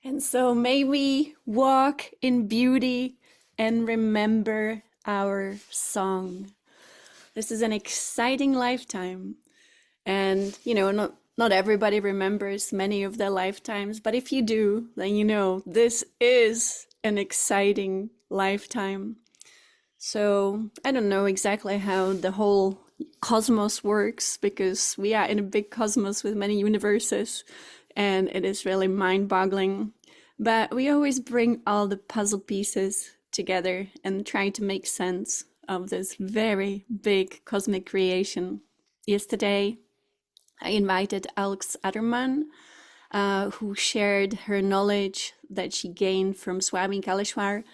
And so may we walk in beauty and remember our song. This is an exciting lifetime. And, not everybody remembers many of their lifetimes, but if you do, then this is an exciting lifetime. So I don't know exactly how the whole cosmos works because we are in a big cosmos with many universes and it is really mind-boggling. But we always bring all the puzzle pieces together and try to make sense of this very big cosmic creation. Yesterday, I invited Alex Atterman, who shared her knowledge that she gained from Swami Kaleshwar.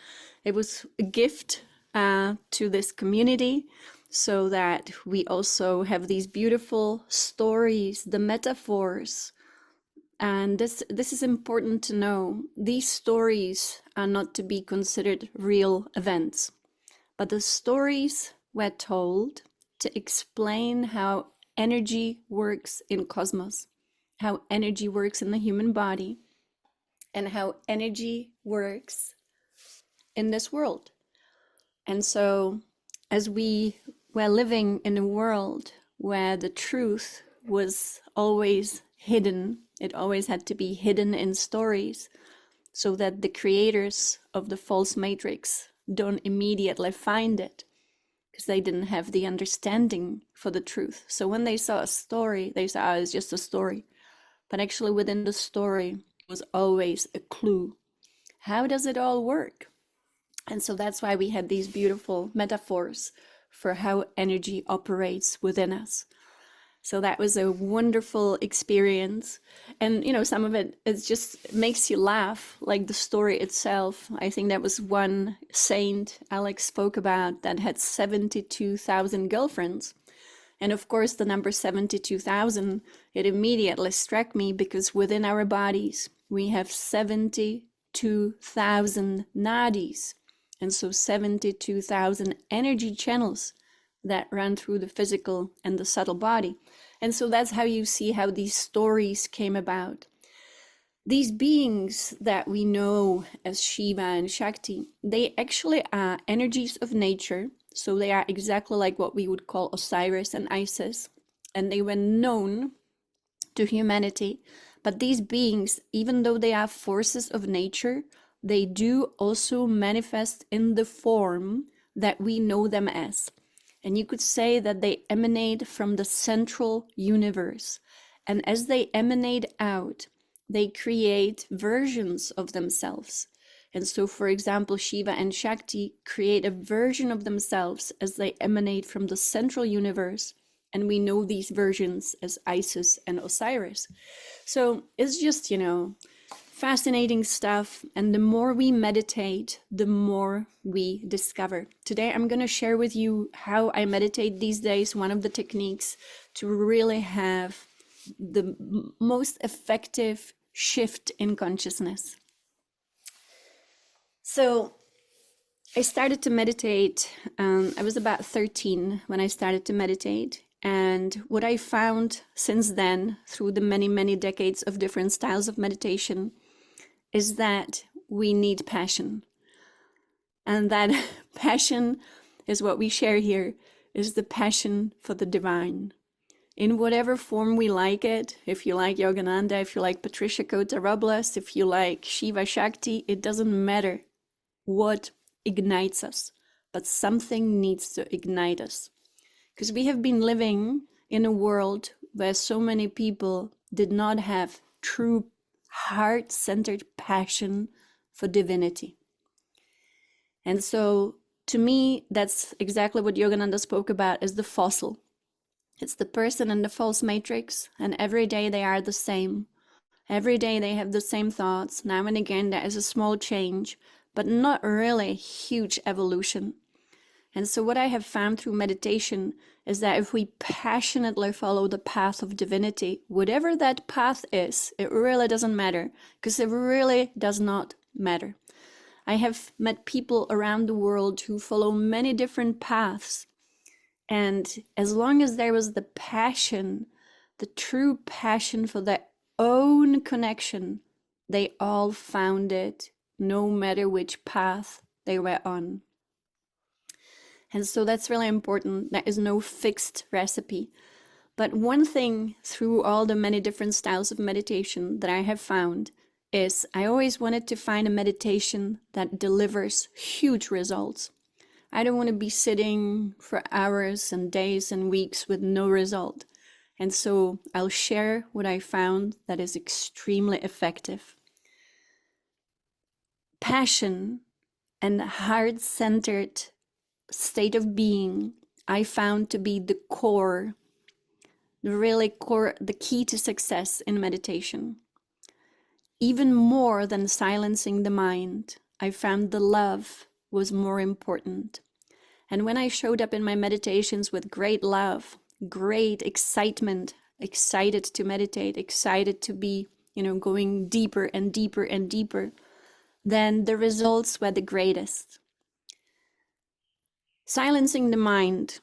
It was a gift to this community so that we also have these beautiful stories, the metaphors. And this is important to know. These stories are not to be considered real events, but the stories were told to explain how energy works in cosmos, how energy works in the human body, and how energy works in this world. And so, as we were living in a world where the truth was always hidden, it always had to be hidden in stories so that the creators of the false matrix don't immediately find it because they didn't have the understanding for the truth. So when they saw a story, they said, oh, it's just a story. But actually, within the story was always a clue. How does it all work? And so that's why we had these beautiful metaphors for how energy operates within us. So that was a wonderful experience. And, some of it just makes you laugh, like the story itself. I think that was one saint Alex spoke about that had 72,000 girlfriends. And of course, the number 72,000, it immediately struck me because within our bodies, we have 72,000 nadis. And so 72,000 energy channels that run through the physical and the subtle body. And so that's how you see how these stories came about. These beings that we know as Shiva and Shakti, they actually are energies of nature. So they are exactly like what we would call Osiris and Isis. And they were known to humanity. But these beings, even though they are forces of nature, they do also manifest in the form that we know them as. And you could say that they emanate from the central universe. And as they emanate out, they create versions of themselves. And so, for example, Shiva and Shakti create a version of themselves as they emanate from the central universe. And we know these versions as Isis and Osiris. So it's just, fascinating stuff. And the more we meditate, the more we discover. Today, I'm going to share with you how I meditate these days, one of the techniques to really have the most effective shift in consciousness. So I started to meditate. I was about 13 when I started to meditate. And what I found since then, through the many, many decades of different styles of meditation, is that we need passion. And that passion is what we share here, is the passion for the divine. In whatever form we like it, if you like Yogananda, if you like Patricia Kota-Robles, if you like Shiva Shakti, it doesn't matter what ignites us, but something needs to ignite us. Because we have been living in a world where so many people did not have true heart-centered passion for divinity. And so to me, that's exactly what Yogananda spoke about as the fossil. It's the person in the false matrix, and every day they are the same. Every day they have the same thoughts. Now and again there is a small change, but not really huge evolution. And so what I have found through meditation is that if we passionately follow the path of divinity, whatever that path is, it really doesn't matter, because it really does not matter. I have met people around the world who follow many different paths. And as long as there was the passion, the true passion for their own connection They all found it, no matter which path they were on. And so that's really important. There is no fixed recipe. But one thing through all the many different styles of meditation that I have found is I always wanted to find a meditation that delivers huge results. I don't want to be sitting for hours and days and weeks with no result. And so I'll share what I found that is extremely effective. Passion and heart-centered state of being I found to be the core, the key to success in meditation. Even more than silencing the mind, I found the love was more important. And when I showed up in my meditations with great love, great excitement, excited to meditate, excited to be, going deeper and deeper and deeper, then the results were the greatest. Silencing the mind.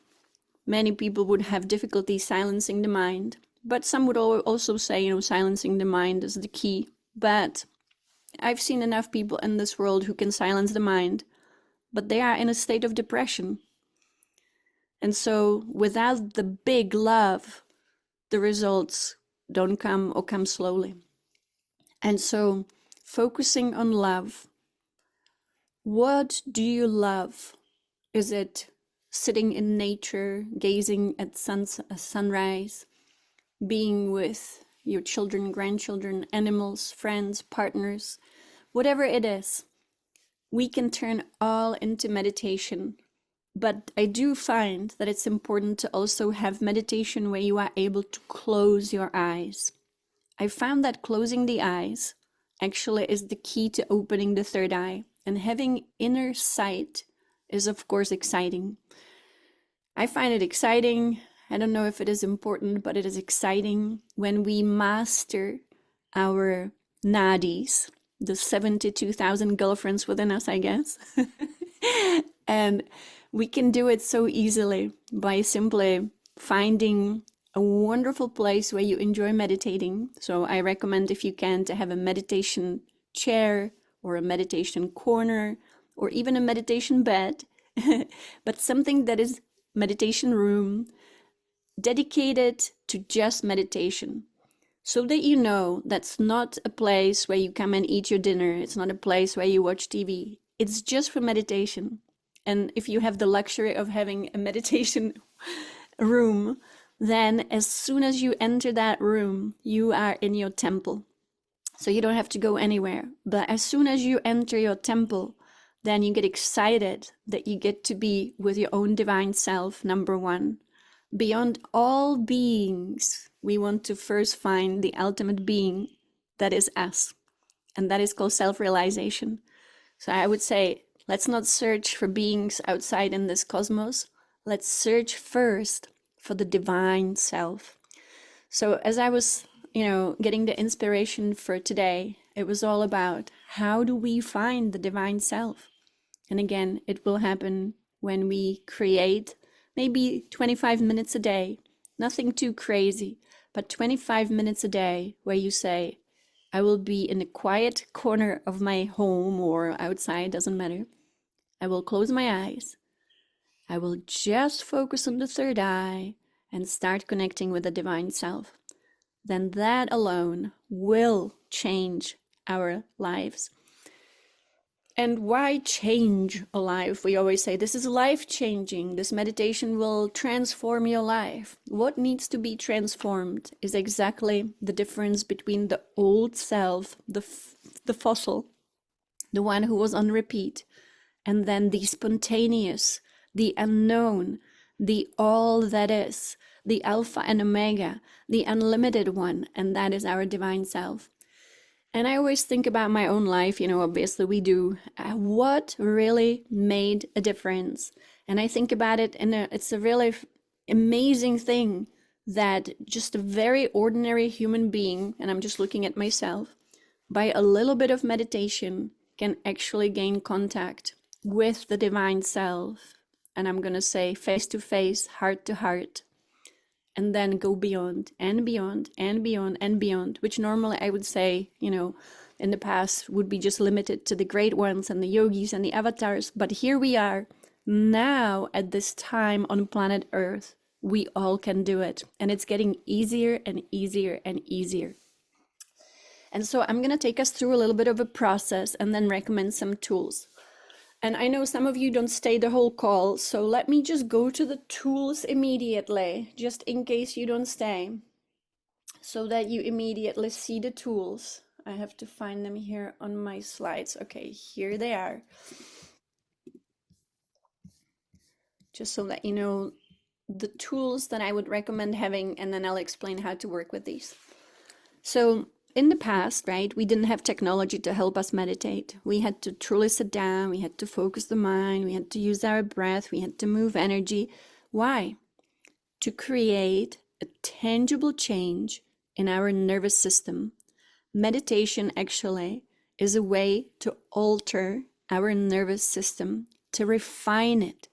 Many people would have difficulty silencing the mind, but some would also say, silencing the mind is the key. But I've seen enough people in this world who can silence the mind, but they are in a state of depression. And so without the big love, the results don't come or come slowly. And so focusing on love. What do you love? Is it sitting in nature, gazing at sunrise, being with your children, grandchildren, animals, friends, partners, whatever it is? We can turn all into meditation. But I do find that it's important to also have meditation where you are able to close your eyes. I found that closing the eyes actually is the key to opening the third eye. And having inner sight is, of course, exciting. I find it exciting. I don't know if it is important, but it is exciting when we master our nadis, the 72,000 girlfriends within us, I guess. And we can do it so easily by simply finding a wonderful place where you enjoy meditating. So I recommend, if you can, to have a meditation chair or a meditation corner or even a meditation bed, but something that is meditation room dedicated to just meditation. So that you know that's not a place where you come and eat your dinner. It's not a place where you watch TV. It's just for meditation. And if you have the luxury of having a meditation room, then as soon as you enter that room, you are in your temple. So you don't have to go anywhere. But as soon as you enter your temple, then you get excited that you get to be with your own divine self, number one. Beyond all beings, we want to first find the ultimate being that is us. And that is called self-realization. So I would say, let's not search for beings outside in this cosmos. Let's search first for the divine self. So as I was, getting the inspiration for today, it was all about how do we find the divine self? And again, it will happen when we create maybe 25 minutes a day, nothing too crazy, but 25 minutes a day where you say, I will be in a quiet corner of my home or outside, doesn't matter. I will close my eyes. I will just focus on the third eye and start connecting with the divine self. Then that alone will change our lives. And why change a life? We always say this is life-changing. This meditation will transform your life. What needs to be transformed is exactly the difference between the old self, the fossil, the one who was on repeat, and then the spontaneous, the unknown, the all that is, the Alpha and Omega, the unlimited one, and that is our divine self. And I always think about my own life, obviously we do. What really made a difference? And I think about it, and it's a really amazing thing that just a very ordinary human being, and I'm just looking at myself, by a little bit of meditation can actually gain contact with the divine self. And I'm going to say face to face, heart to heart. And then go beyond and beyond and beyond and beyond, which normally I would say, in the past would be just limited to the great ones and the yogis and the avatars. But here we are now at this time on planet Earth. We all can do it. And it's getting easier and easier and easier. And so I'm going to take us through a little bit of a process and then recommend some tools. And I know some of you don't stay the whole call, so let me just go to the tools immediately, just in case you don't stay, so that you immediately see the tools. I have to find them here on my slides. Okay, here they are. Just so that you know the tools that I would recommend having, and then I'll explain how to work with these. So in the past, right, we didn't have technology to help us meditate. We had to truly sit down, we had to focus the mind, we had to use our breath, we had to move energy. Why? To create a tangible change in our nervous system. Meditation actually is a way to alter our nervous system, to refine it,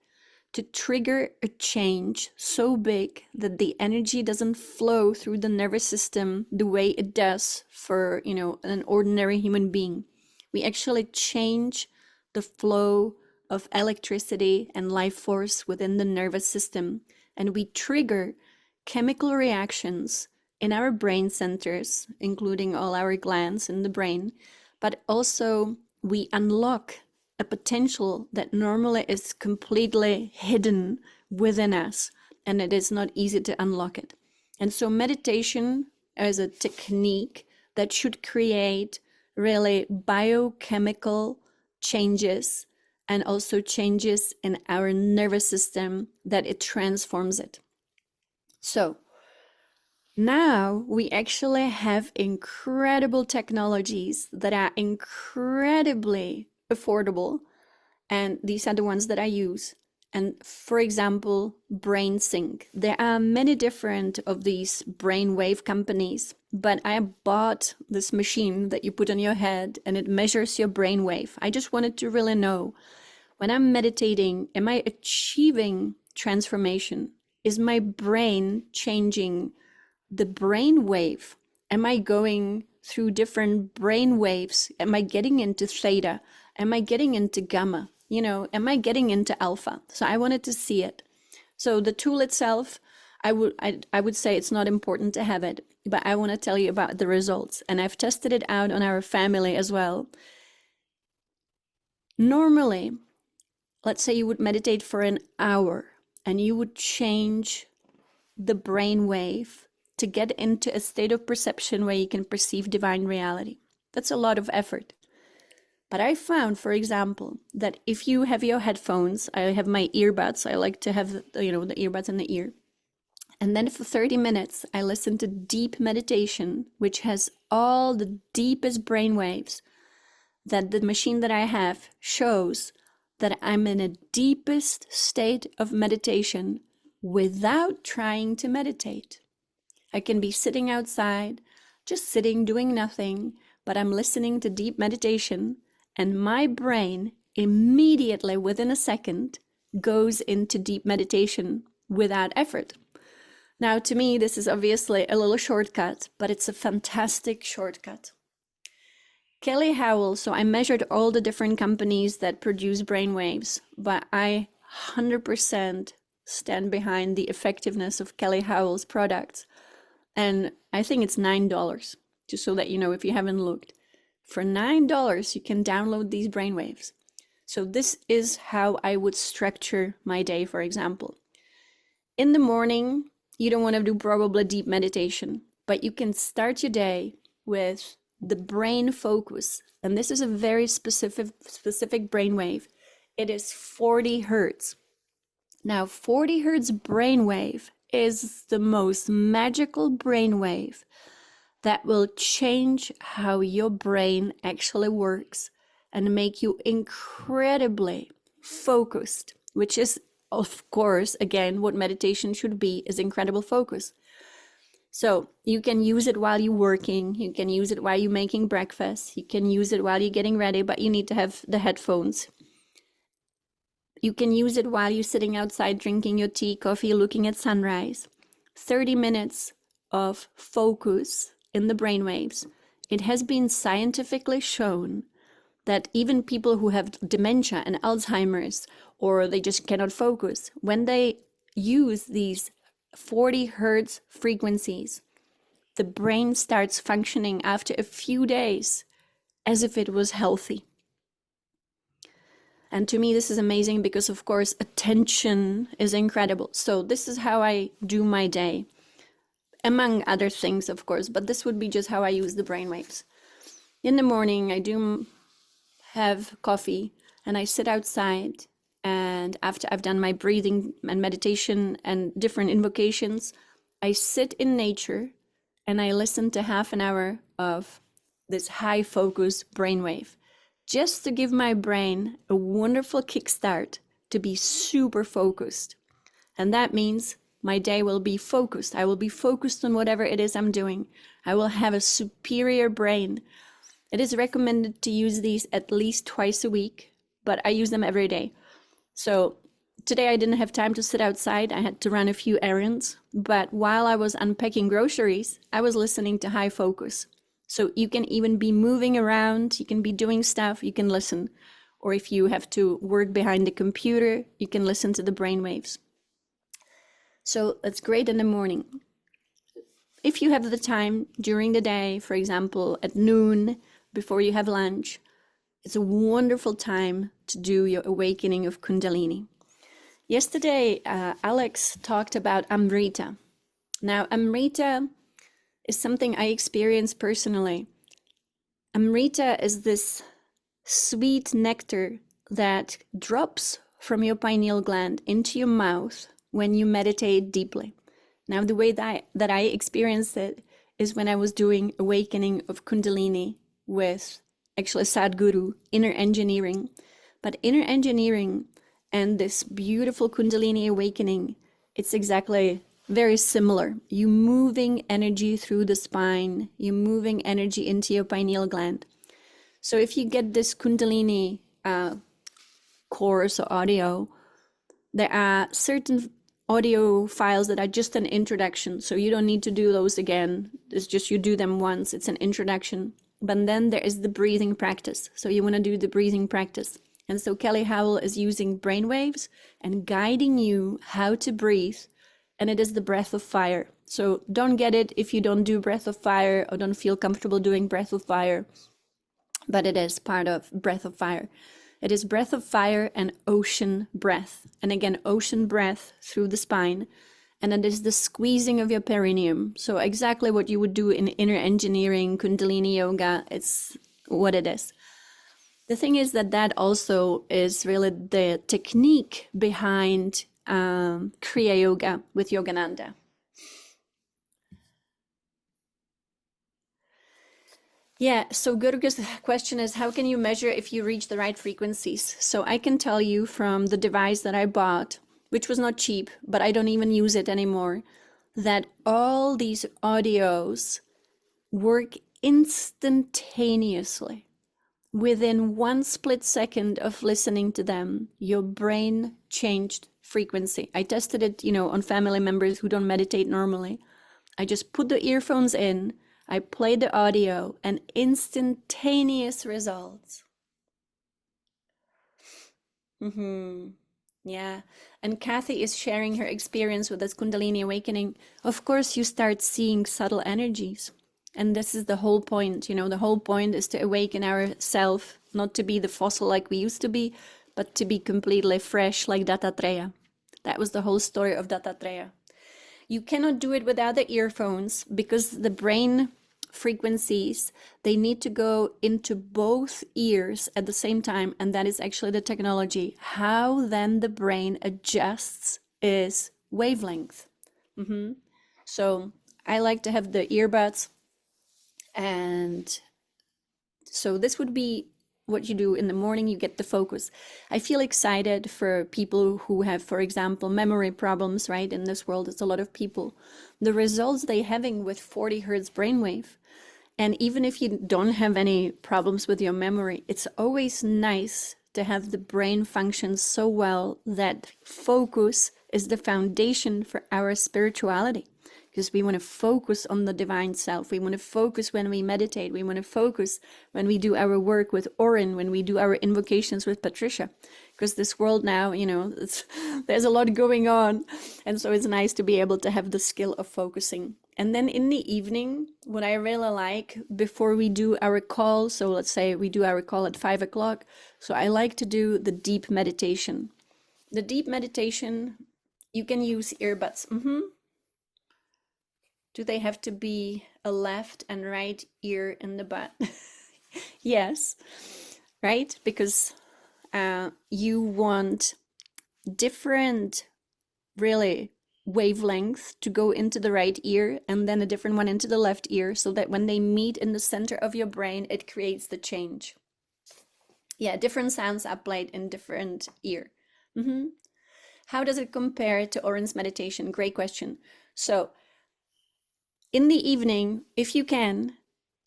to trigger a change so big that the energy doesn't flow through the nervous system the way it does for, an ordinary human being. We actually change the flow of electricity and life force within the nervous system, and we trigger chemical reactions in our brain centers, including all our glands in the brain, but also we unlock a potential that normally is completely hidden within us, and it is not easy to unlock it. And so meditation is a technique that should create really biochemical changes and also changes in our nervous system that it transforms it. So now we actually have incredible technologies that are incredibly affordable, and these are the ones that I use. And for example, BrainSync. There are many different of these brainwave companies, but I bought this machine that you put on your head and it measures your brainwave. I just wanted to really know, when I'm meditating, am I achieving transformation? Is my brain changing the brainwave? Am I going through different brain waves? Am I getting into theta? Am I getting into gamma? Am I getting into alpha? So I wanted to see it. So the tool itself, I would say it's not important to have it, but I want to tell you about the results. And I've tested it out on our family as well. Normally, let's say you would meditate for an hour and you would change the brain wave to get into a state of perception where you can perceive divine reality. That's a lot of effort. But I found, for example, that if you have your headphones, I have my earbuds, I like to have, the earbuds in the ear. And then for 30 minutes, I listen to deep meditation, which has all the deepest brain waves, that the machine that I have shows that I'm in a deepest state of meditation without trying to meditate. I can be sitting outside, just sitting, doing nothing, but I'm listening to deep meditation, and my brain immediately, within a second, goes into deep meditation without effort. Now, to me, this is obviously a little shortcut, but it's a fantastic shortcut. Kelly Howell, so I measured all the different companies that produce brainwaves, but I 100% stand behind the effectiveness of Kelly Howell's products. And I think it's $9, just so that you know if you haven't looked. For $9, you can download these brainwaves. So this is how I would structure my day, for example. In the morning, you don't want to do probably deep meditation, but you can start your day with the brain focus. And this is a very specific brainwave. It is 40 hertz. Now, 40 hertz brainwave is the most magical brainwave that will change how your brain actually works and make you incredibly focused, which is, of course, again, what meditation should be, is incredible focus. So you can use it while you're working, you can use it while you're making breakfast, you can use it while you're getting ready, but you need to have the headphones. You can use it while you're sitting outside drinking your tea, coffee, looking at sunrise. 30 minutes of focus in the brainwaves it has been scientifically shown that even people who have dementia and Alzheimer's, or they just cannot focus, when they use these 40 hertz frequencies, the brain starts functioning after a few days as if it was healthy. And to me, this is amazing because, of course, attention is incredible. So this is how I do my day, among other things, of course, but this would be just how I use the brainwaves. In the morning, I do have coffee and I sit outside. And after I've done my breathing and meditation and different invocations, I sit in nature and I listen to half an hour of this high focus brainwave, just to give my brain a wonderful kickstart to be super focused. And that means my day will be focused. I will be focused on whatever it is I'm doing. I will have a superior brain. It is recommended to use these at least twice a week, but I use them every day. So today I didn't have time to sit outside. I had to run a few errands, but while I was unpacking groceries, I was listening to high focus. So you can even be moving around, you can be doing stuff, you can listen. Or if you have to work behind the computer, you can listen to the brainwaves. So that's great in the morning. If you have the time during the day, for example, at noon, before you have lunch, it's a wonderful time to do your awakening of Kundalini. Yesterday, Alex talked about Amrita. Now, Amrita is something I experienced personally. Amrita is this sweet nectar that drops from your pineal gland into your mouth when you meditate deeply. Now, the way that I experienced it is when I was doing awakening of Kundalini with actually Sadhguru, inner engineering. But inner engineering and this beautiful Kundalini awakening, it's exactly very similar. You moving energy through the spine, you moving energy into your pineal gland. So if you get this Kundalini course or audio, there are certain audio files that are just an introduction. So you don't need to do those again. It's just you do them once. It's an introduction. But then there is the breathing practice. So you want to do the breathing practice. And so Kelly Howell is using brainwaves and guiding you how to breathe. And it is the breath of fire. So don't get it if you don't do breath of fire or don't feel comfortable doing breath of fire. But it is part of breath of fire. It is breath of fire and ocean breath. And again, ocean breath through the spine. And it is the squeezing of your perineum. So exactly what you would do in inner engineering, Kundalini yoga, it's what it is. The thing is that also is really the technique behind Kriya Yoga with Yogananda. Yeah, so Gurga's question is, how can you measure if you reach the right frequencies? So I can tell you from the device that I bought, which was not cheap, but I don't even use it anymore, that all these audios work instantaneously. Within one split second of listening to them, your brain changed frequency. I tested it, on family members who don't meditate normally. I just put the earphones in, I played the audio, and instantaneous results. Yeah. And Kathy is sharing her experience with this Kundalini awakening. Of course, you start seeing subtle energies. And this is the whole point, the whole point is to awaken ourselves, not to be the fossil like we used to be, but to be completely fresh like Dattatreya. That was the whole story of Dattatreya. You cannot do it without the earphones because the brain frequencies, they need to go into both ears at the same time. And that is actually the technology. How then the brain adjusts is wavelength. So I like to have the earbuds. And so this would be what you do in the morning. You get the focus. I feel excited for people who have, for example, memory problems, right? In this world, it's a lot of people. The results they're having with 40 hertz brainwave. And even if you don't have any problems with your memory, it's always nice to have the brain function so well that focus is the foundation for our spirituality. because we want to focus on the divine self. We want to focus when we meditate. We want to focus when we do our work with Orin, when we do our invocations with Patricia, because this world now, there's a lot going on. And so it's nice to be able to have the skill of focusing. And then in the evening, what I really like before we do our call, so let's say we do our call at 5 o'clock. So I like to do the deep meditation. The deep meditation, you can use earbuds. Do they have to be a left and right ear in the butt? Yes, right? Because you want different, really, wavelength to go into the right ear and then a different one into the left ear, so that when they meet in the center of your brain, it creates the change. Yeah, different sounds are played in different ear. How does it compare to Orin's meditation? Great question. So in the evening, if you can,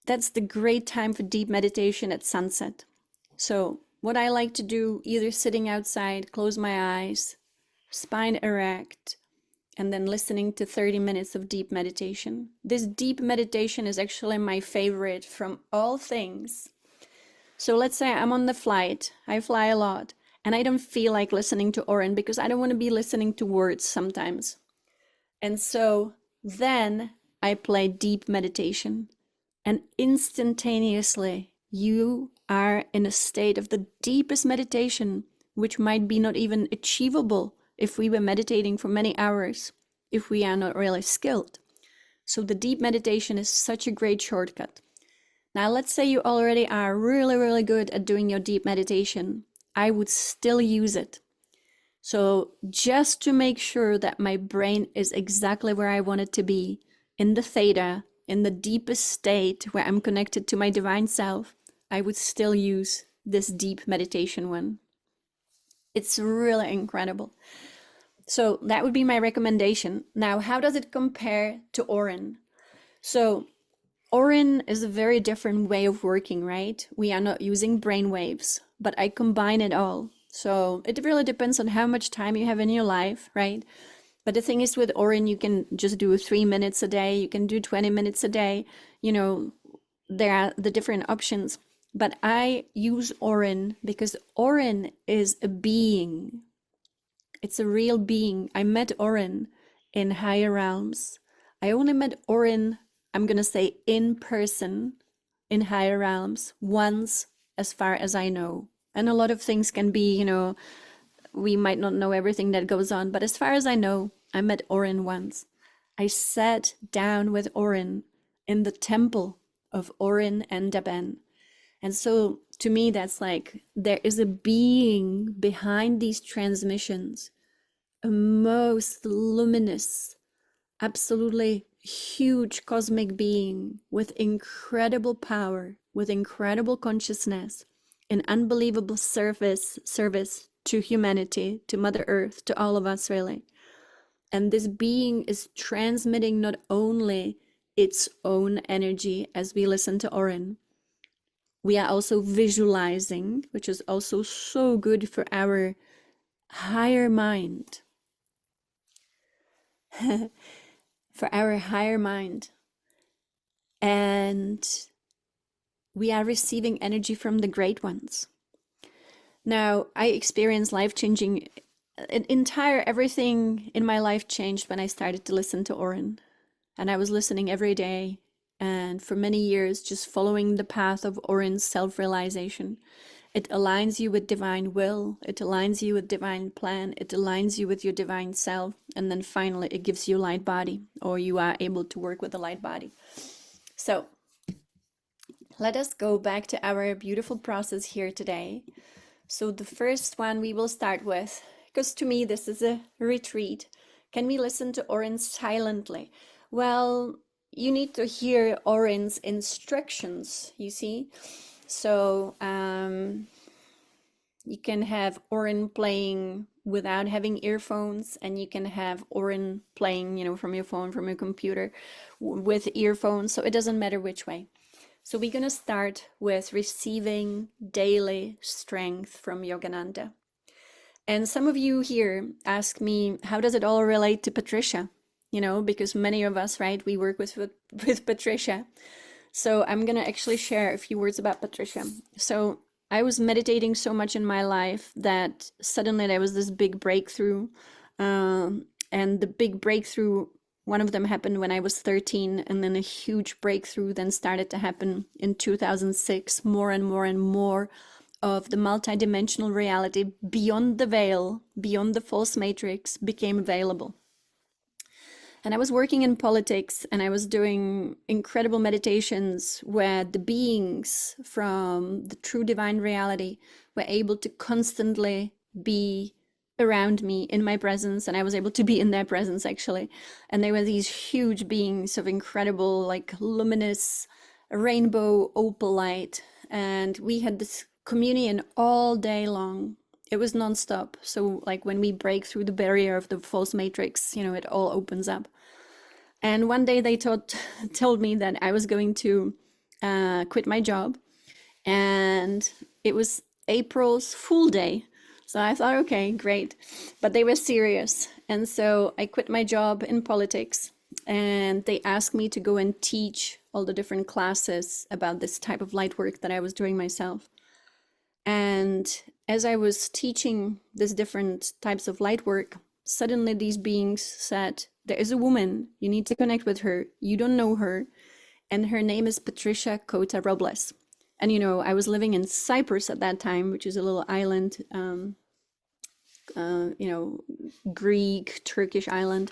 that's the great time for deep meditation at sunset. So what I like to do, either sitting outside, close my eyes, spine erect, and then listening to 30 minutes of deep meditation. This deep meditation is actually my favorite from all things. So let's say I'm on the flight, I fly a lot, and I don't feel like listening to Orin because I don't want to be listening to words sometimes. And so then I play deep meditation, and instantaneously you are in a state of the deepest meditation, which might be not even achievable if we were meditating for many hours, if we are not really skilled. So the deep meditation is such a great shortcut. Now, let's say you already are really, really good at doing your deep meditation. I would still use it. So just to make sure that my brain is exactly where I want it to be, in the theta, in the deepest state where I'm connected to my divine self, I would still use this deep meditation one. It's really incredible. So that would be my recommendation. Now, how does it compare to Orin? So Orin is a very different way of working, right? We are not using brain waves, but I combine it all. So it really depends on how much time you have in your life, right? But the thing is, with Orin, you can just do 3 minutes a day. You can do 20 minutes a day. There are the different options. But I use Orin because Orin is a being. It's a real being. I met Orin in higher realms. I only met Orin, I'm going to say in person, in higher realms once, as far as I know. And a lot of things can be, we might not know everything that goes on, but as far as I know, I met Orin once. I sat down with Orin in the temple of Orin and Daben. And so to me, that's like, there is a being behind these transmissions, a most luminous, absolutely huge cosmic being with incredible power, with incredible consciousness, an unbelievable service to humanity, to Mother Earth, to all of us, really. And this being is transmitting not only its own energy as we listen to Orin, we are also visualizing, which is also so good for our higher mind. For our higher mind. And we are receiving energy from the great ones. Now, I experienced life-changing, everything in my life changed when I started to listen to Orin. And I was listening every day, and for many years, just following the path of Orin's self-realization. It aligns you with divine will, it aligns you with divine plan, it aligns you with your divine self, and then finally it gives you light body, or you are able to work with a light body. So let us go back to our beautiful process here today. So the first one we will start with, because to me this is a retreat. Can we listen to Orin silently? Well, you need to hear Orin's instructions, you see. So you can have Orin playing without having earphones, and you can have Orin playing, from your phone, from your computer with earphones. So it doesn't matter which way. So we're going to start with receiving daily strength from Yogananda. And some of you here ask me, how does it all relate to Patricia? you know, because many of us, right, we work with Patricia. So I'm gonna actually share a few words about Patricia. So I was meditating so much in my life that suddenly there was this big breakthrough. And the big breakthrough, one of them happened when I was 13, and then a huge breakthrough then started to happen in 2006. More and more and more of the multidimensional reality beyond the veil, beyond the false matrix, became available. And I was working in politics, and I was doing incredible meditations where the beings from the true divine reality were able to constantly be around me in my presence, and I was able to be in their presence actually. And they were these huge beings of incredible, like luminous rainbow opal light. And we had this communion all day long. It was nonstop. So like when we break through the barrier of the false matrix, you know, it all opens up. And one day they told me that I was going to quit my job, and it was April's Fool Day. So I thought, okay, great. But they were serious. And so I quit my job in politics, and they asked me to go and teach all the different classes about this type of light work that I was doing myself. And as I was teaching these different types of light work, suddenly these beings said, there is a woman, you need to connect with her. You don't know her. And her name is Patricia Cota Robles. And, you know, I was living in Cyprus at that time, which is a little island, you know, Greek, Turkish island.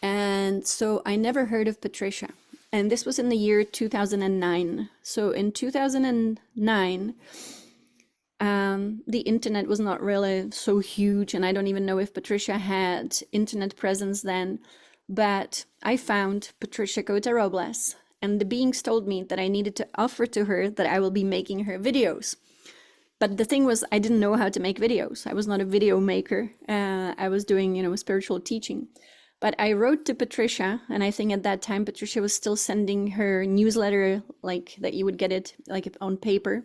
And so I never heard of Patricia. And this was in the year 2009. So in 2009, the internet was not really so huge, and I don't even know if Patricia had internet presence then, but I found Patricia Cota Robles, and the beings told me that I needed to offer to her that I will be making her videos. But the thing was, I didn't know how to make videos. I was not a video maker. I was doing, you know, spiritual teaching. But I wrote to Patricia, and I think at that time Patricia was still sending her newsletter, like that you would get it like on paper.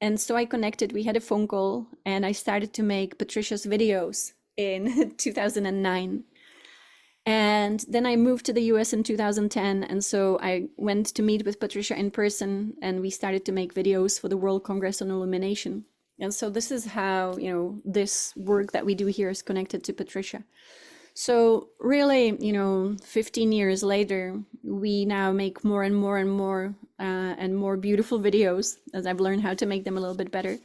And so I connected, we had a phone call, and I started to make Patricia's videos in 2009. And then I moved to the US in 2010. And so I went to meet with Patricia in person, and we started to make videos for the World Congress on Illumination. And so this is how, you know, this work that we do here is connected to Patricia. So really, you know, 15 years later, we now make more and more and more beautiful videos, as I've learned how to make them a little bit better.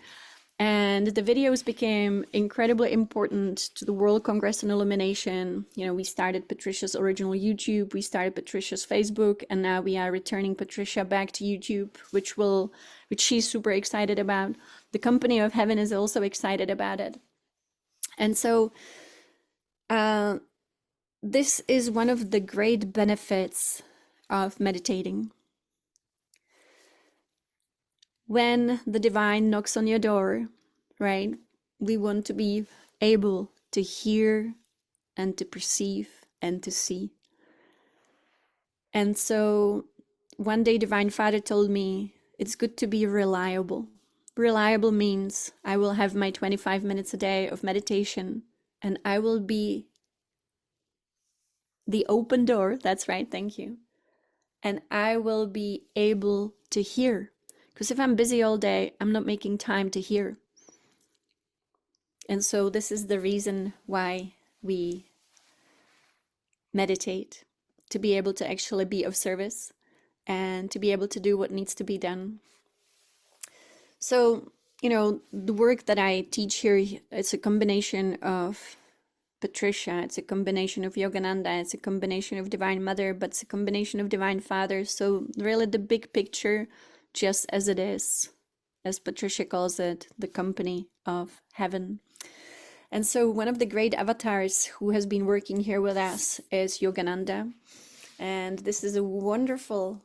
And the videos became incredibly important to the World Congress on Illumination. You know, we started Patricia's original YouTube, we started Patricia's Facebook, and now we are returning Patricia back to YouTube, which she's super excited about. The Company of Heaven is also excited about it. And so this is one of the great benefits of meditating. When the divine knocks on your door, right, we want to be able to hear and to perceive and to see. And so one day Divine Father told me, it's good to be reliable. Reliable means I will have my 25 minutes a day of meditation, and I will be the open door. That's right, thank you. And I will be able to hear. Because if I'm busy all day, I'm not making time to hear. And so this is the reason why we meditate, to be able to actually be of service and to be able to do what needs to be done. So, you know, the work that I teach here, it's a combination of Patricia, it's a combination of Yogananda, it's a combination of Divine Mother, but it's a combination of Divine Father. So really the big picture, just as it is, as Patricia calls it, the Company of Heaven. And so one of the great avatars who has been working here with us is Yogananda. And this is a wonderful,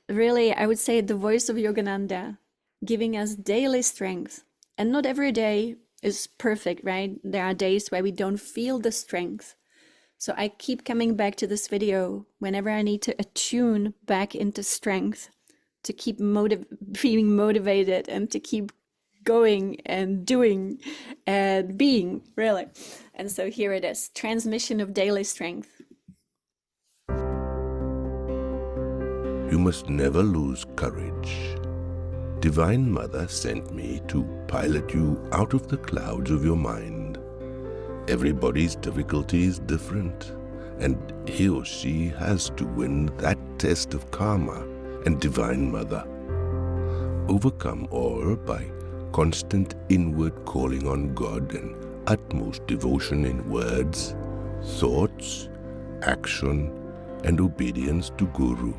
really, I would say the voice of Yogananda, giving us daily strength. And not every day is perfect, right? There are days where we don't feel the strength. So I keep coming back to this video whenever I need to attune back into strength, to keep feeling motivated and to keep going and doing and being, really. And so here it is, transmission of daily strength. must never lose courage. Divine Mother sent me to pilot you out of the clouds of your mind. Everybody's difficulty is different, and he or she has to win that test of karma and Divine Mother. Overcome all by constant inward calling on God and utmost devotion in words, thoughts, action, and obedience to Guru.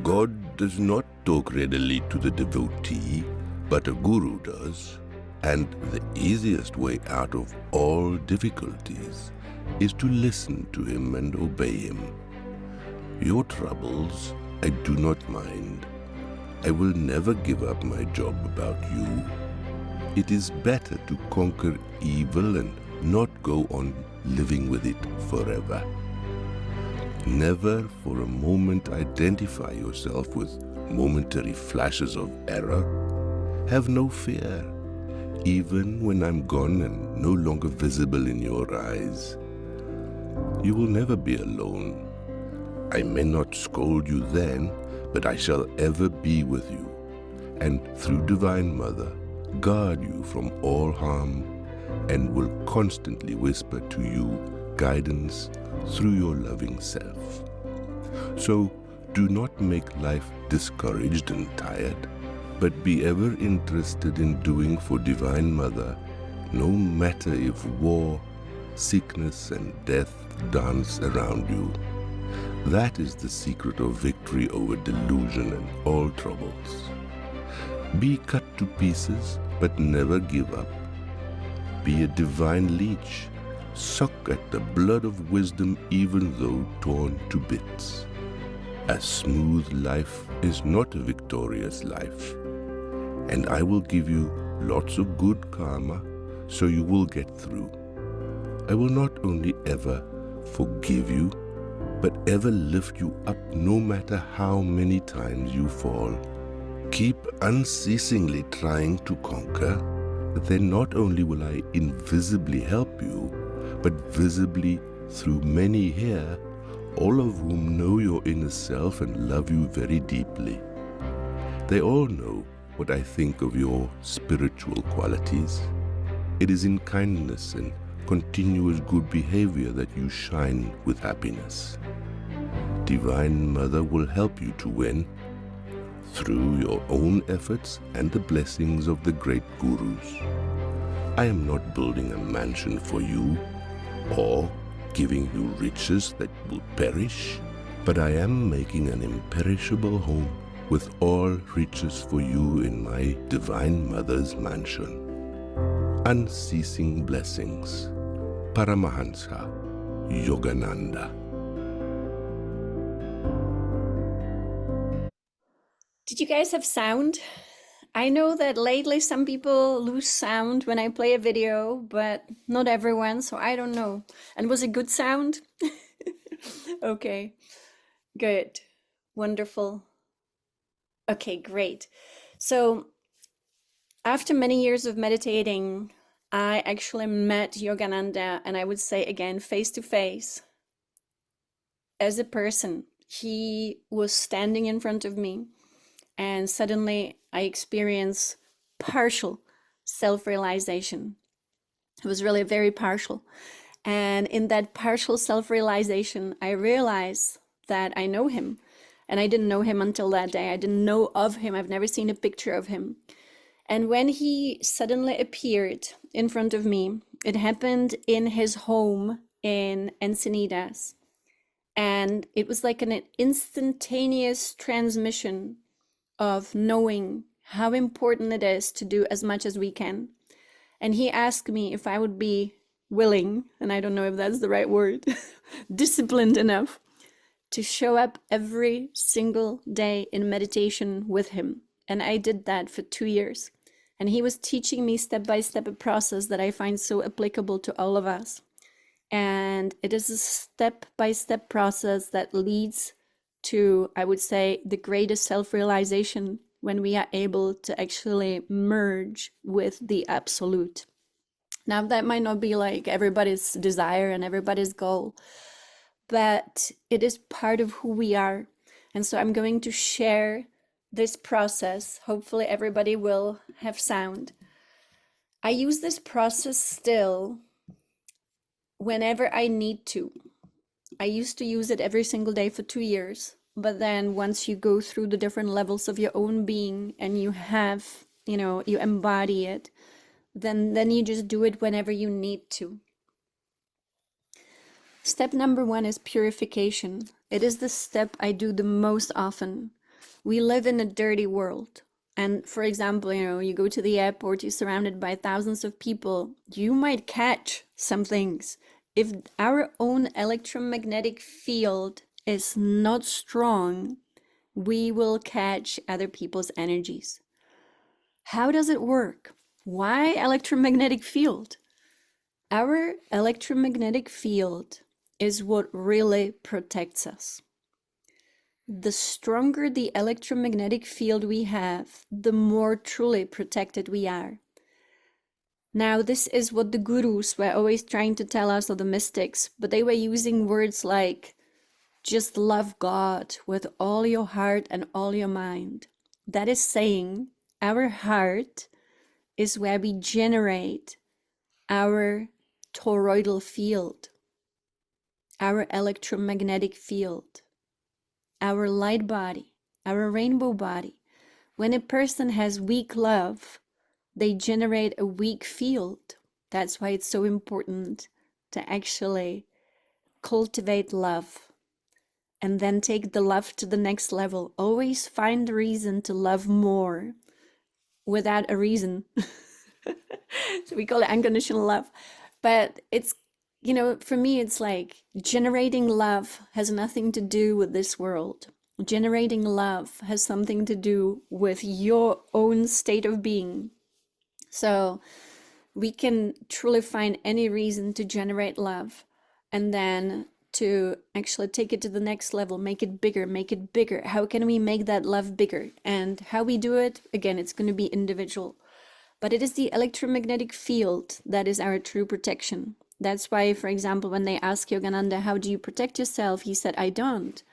God does not talk readily to the devotee, but a Guru does. And the easiest way out of all difficulties is to listen to him and obey him. Your troubles I do not mind. I will never give up my job about you. It is better to conquer evil and not go on living with it forever. Never for a moment identify yourself with momentary flashes of error. Have no fear, even when I'm gone and no longer visible in your eyes. You will never be alone. I may not scold you then, but I shall ever be with you, and through Divine Mother, guard you from all harm, and will constantly whisper to you guidance through your loving self. So do not make life discouraged and tired, but be ever interested in doing for Divine Mother, no matter if war, sickness, and death dance around you. That is the secret of victory over delusion and all troubles. Be cut to pieces, but never give up. Be a divine leech. Suck at the blood of wisdom even though torn to bits. A smooth life is not a victorious life. And I will give you lots of good karma so you will get through. I will not only ever forgive you, but ever lift you up no matter how many times you fall. Keep unceasingly trying to conquer, then not only will I invisibly help you, but visibly through many here, all of whom know your inner self and love you very deeply. They all know what I think of your spiritual qualities. It is in kindness and continuous good behavior that you shine with happiness. Divine Mother will help you to win through your own efforts and the blessings of the great Gurus. I am not building a mansion for you or giving you riches that will perish, but I am making an imperishable home with all riches for you in my Divine Mother's mansion. Unceasing blessings. Paramahansa Yogananda. Did you guys have sound? I know that lately some people lose sound when I play a video, but not everyone, so I don't know. And was it good sound? Okay, good, wonderful. Okay, great. So after many years of meditating, I actually met Yogananda, and I would say again, face to face, as a person. He was standing in front of me, and suddenly I experienced partial self-realization. It was really very partial. And in that partial self-realization, I realized that I know him. And I didn't know him until that day. I didn't know of him. I've never seen a picture of him. And when he suddenly appeared in front of me, it happened in his home in Encinitas. And it was like an instantaneous transmission of knowing how important it is to do as much as we can. And he asked me if I would be willing, and I don't know if that's the right word, disciplined enough to show up every single day in meditation with him. And I did that for 2 years. And he was teaching me step by step a process that I find so applicable to all of us. And it is a step by step process that leads to, I would say, the greatest self-realization when we are able to actually merge with the absolute. Now, that might not be like everybody's desire and everybody's goal, but it is part of who we are. And so I'm going to share this process. Hopefully everybody will have sound. I use this process still whenever I need to. I used to use it every single day for 2 years. But then once you go through the different levels of your own being and you have, you embody it, then you just do it whenever you need to. Step number 1 is purification. It is the step I do the most often. We live in a dirty world. And for example, you go to the airport, you're surrounded by thousands of people. You might catch some things. If our own electromagnetic field is not strong, we will catch other people's energies. How does it work? Why electromagnetic field? Our electromagnetic field is what really protects us. The stronger the electromagnetic field we have, the more truly protected we are. Now, this is what the gurus were always trying to tell us, or the mystics, but they were using words like, just love God with all your heart and all your mind. That is saying, our heart is where we generate our toroidal field, our electromagnetic field, our light body, our rainbow body. When a person has weak love, they generate a weak field. That's why it's so important to actually cultivate love and then take the love to the next level. Always find a reason to love more without a reason. So we call it unconditional love. But it's, for me, it's like generating love has nothing to do with this world. Generating love has something to do with your own state of being. So we can truly find any reason to generate love and then to actually take it to the next level, make it bigger, make it bigger. How can we make that love bigger? And how we do it, again, it's going to be individual. But it is the electromagnetic field that is our true protection. That's why, for example, when they ask Yogananda, how do you protect yourself? He said, I don't.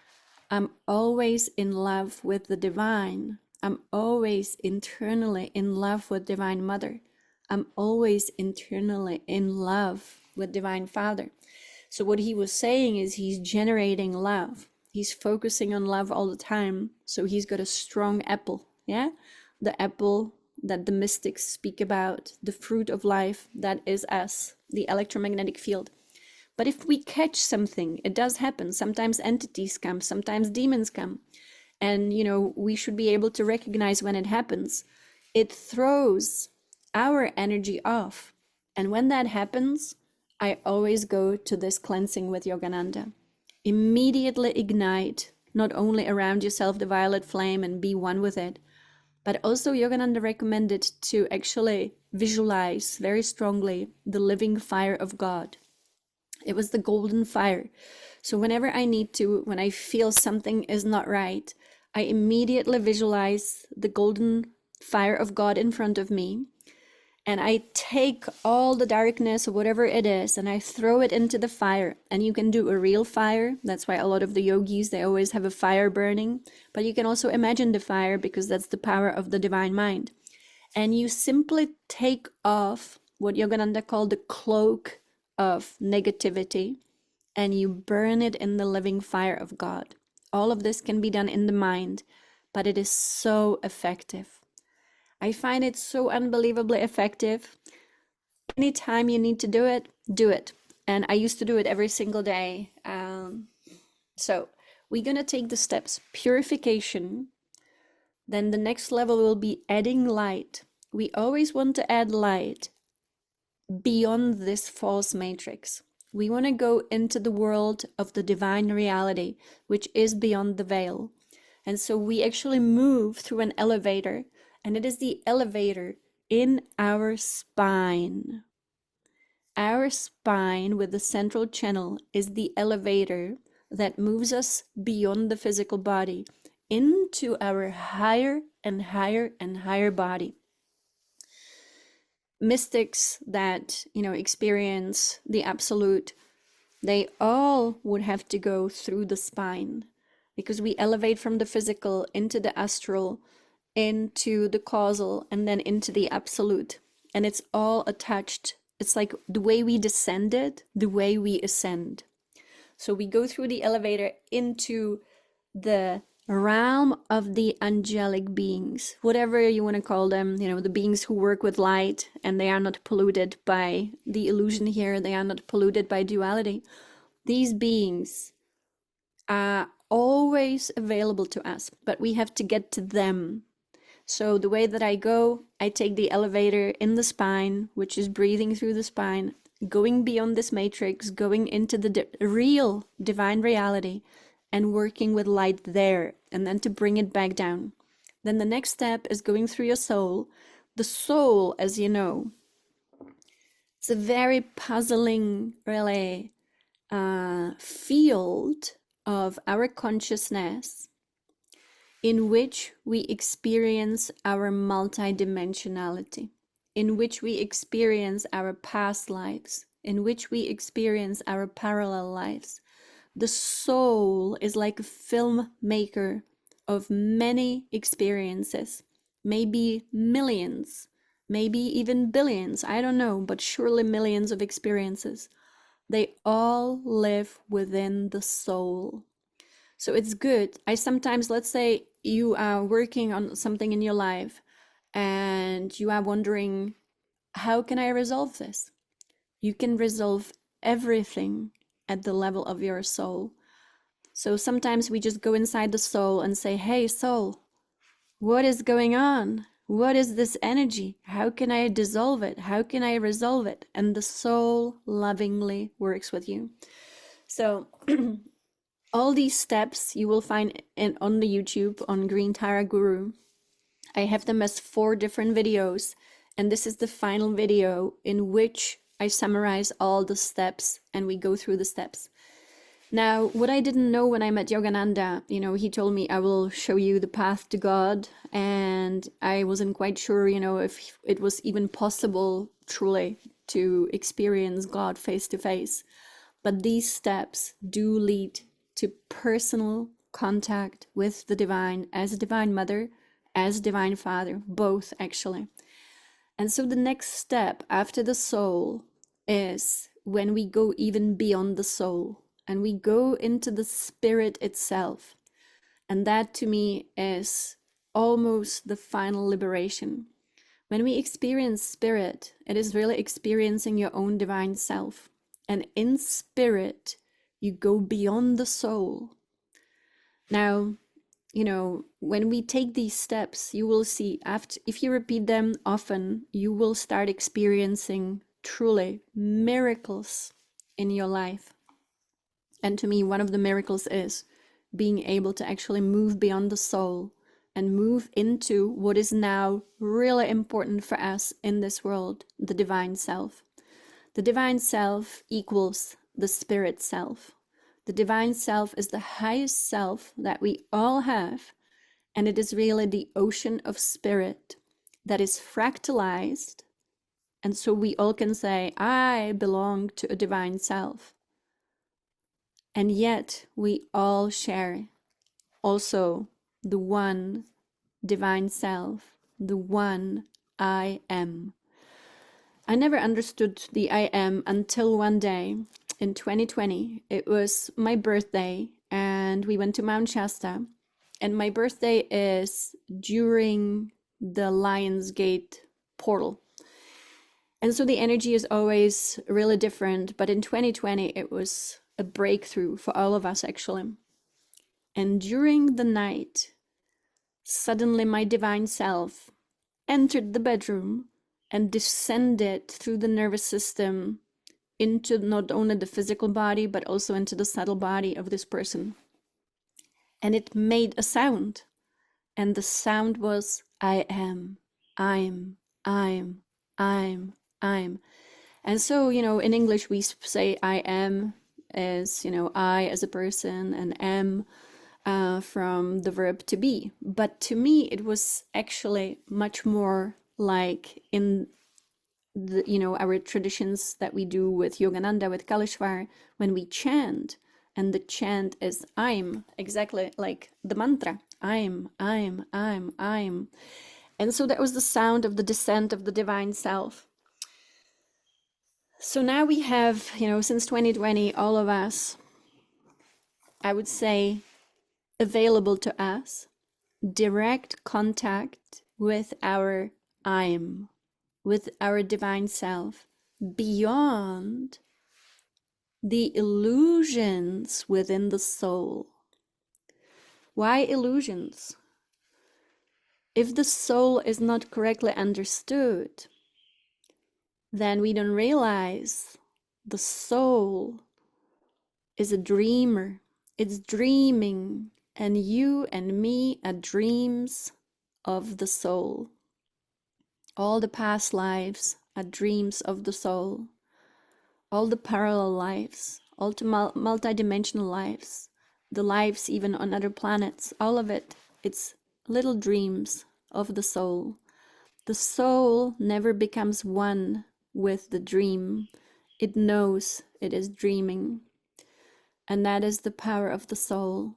I'm always in love with the divine. I'm always internally in love with Divine Mother. I'm always internally in love with Divine Father. So what he was saying is he's generating love. He's focusing on love all the time. So he's got a strong apple, yeah? The apple that the mystics speak about, the fruit of life, that is us, the electromagnetic field. But if we catch something, it does happen. Sometimes entities come, sometimes demons come. And, we should be able to recognize when it happens. It throws our energy off. And when that happens, I always go to this cleansing with Yogananda. Immediately ignite, not only around yourself, the violet flame and be one with it, but also Yogananda recommended to actually visualize very strongly the living fire of God. It was the golden fire. So whenever I need to, when I feel something is not right, I immediately visualize the golden fire of God in front of me. And I take all the darkness or whatever it is and I throw it into the fire. And you can do a real fire. That's why a lot of the yogis, they always have a fire burning. But you can also imagine the fire because that's the power of the divine mind. And you simply take off what Yogananda called the cloak of negativity and you burn it in the living fire of God. All of this can be done in the mind, but it is so effective. I find it so unbelievably effective. Anytime you need to do it, do it. And I used to do it every single day. So we're going to take the steps: purification. Then the next level will be adding light. We always want to add light beyond this false matrix. We want to go into the world of the divine reality, which is beyond the veil. And so we actually move through an elevator. And it is the elevator in our spine. Our spine with the central channel is the elevator that moves us beyond the physical body into our higher and higher and higher body. Mystics that, experience the absolute, they all would have to go through the spine. because we elevate from the physical into the astral, into the causal, and then into the absolute. And it's all attached. It's like the way we descended, the way we ascend. So we go through the elevator into the realm of the angelic beings, whatever you want to call them, the beings who work with light, and they are not polluted by the illusion here. They are not polluted by duality. These beings are always available to us, but we have to get to them. So the way that I go, I take the elevator in the spine, which is breathing through the spine, going beyond this matrix, going into the real divine reality, and working with light there, and then to bring it back down. Then the next step is going through your soul. The soul, as you know, it's a very puzzling, really, field of our consciousness in which we experience our multidimensionality, in which we experience our past lives, in which we experience our parallel lives. The soul is like a filmmaker of many experiences, maybe millions, maybe even billions, I don't know, but surely millions of experiences. They all live within the soul. So it's good. I sometimes, let's say you are working on something in your life and you are wondering, how can I resolve this? You can resolve everything at the level of your soul. So sometimes we just go inside the soul and say, hey, soul, what is going on? What is this energy? How can I dissolve it? How can I resolve it? And the soul lovingly works with you. So all these steps you will find on the YouTube on Green Tara Guru. I have them as 4 different videos, and this is the final video in which I summarize all the steps and we go through the steps. Now, what I didn't know when I met Yogananda, he told me, I will show you the path to God, and I wasn't quite sure, if it was even possible truly to experience God face to face. But these steps do lead to personal contact with the divine, as a divine mother, as a divine father, both actually. And so the next step after the soul is when we go even beyond the soul and we go into the spirit itself. And that to me is almost the final liberation. When we experience spirit, it is really experiencing your own divine self. And in spirit, you go beyond the soul. Now, when we take these steps, you will see, if you repeat them often, you will start experiencing truly miracles in your life. And to me, one of the miracles is being able to actually move beyond the soul and move into what is now really important for us in this world, the divine self. The divine self equals the spirit self. The divine self is the highest self that we all have, and it is really the ocean of spirit that is fractalized, and so we all can say, I belong to a divine self. And yet we all share also the one divine self, the one I am. I never understood the I am until one day in 2020. It was my birthday and we went to Mount Shasta, and my birthday is during the Lionsgate portal. And so the energy is always really different, but in 2020 it was a breakthrough for all of us actually. And during the night, suddenly my divine self entered the bedroom and descended through the nervous system into not only the physical body, but also into the subtle body of this person. And it made a sound. And the sound was, I am, I'm. And so, in English, we say I am as, I as a person, and am from the verb to be. But to me, it was actually much more like in the, our traditions that we do with Yogananda, with Kaleshwar, when we chant, And the chant is I'm, exactly like the mantra. I'm. And so that was the sound of the descent of the divine self. So now we have, since 2020, all of us, I would say, available to us, direct contact with our I'm, with our divine self, beyond the illusions within the soul. Why illusions? If the soul is not correctly understood, then we don't realize the soul is a dreamer. It's dreaming, and you and me are dreams of the soul. All the past lives are dreams of the soul. All the parallel lives, all the multidimensional lives, the lives even on other planets, all of it, it's little dreams of the soul. The soul never becomes one with the dream. It knows it is dreaming. And that is the power of the soul.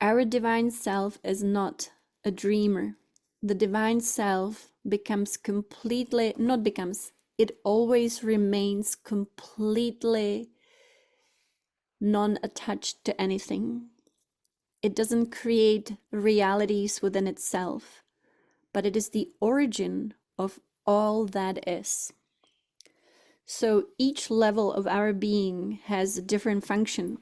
Our divine self is not a dreamer. The divine self becomes completely, not becomes, it always remains completely non-attached to anything. It doesn't create realities within itself, but it is the origin of all that is. So each level of our being has a different function.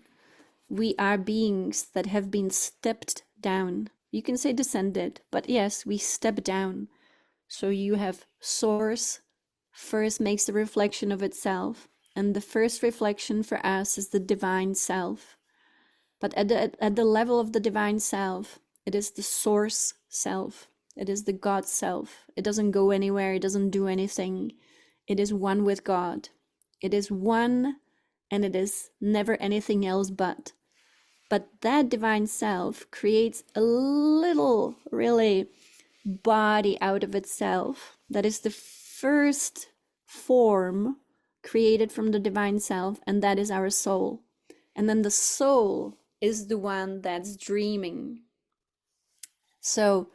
We are beings that have been stepped down. You can say descended, but yes, we step down. So you have source, first makes the reflection of itself, and the first reflection for us is the divine self. But at the level of the divine self, it is the source self. It is the God self. It doesn't go anywhere. It doesn't do anything. It is one with God. It is one, and it is never anything else but. But that divine self creates a little, really, body out of itself. That is the first form created from the divine self, and that is our soul. And then the soul is the one that's dreaming. So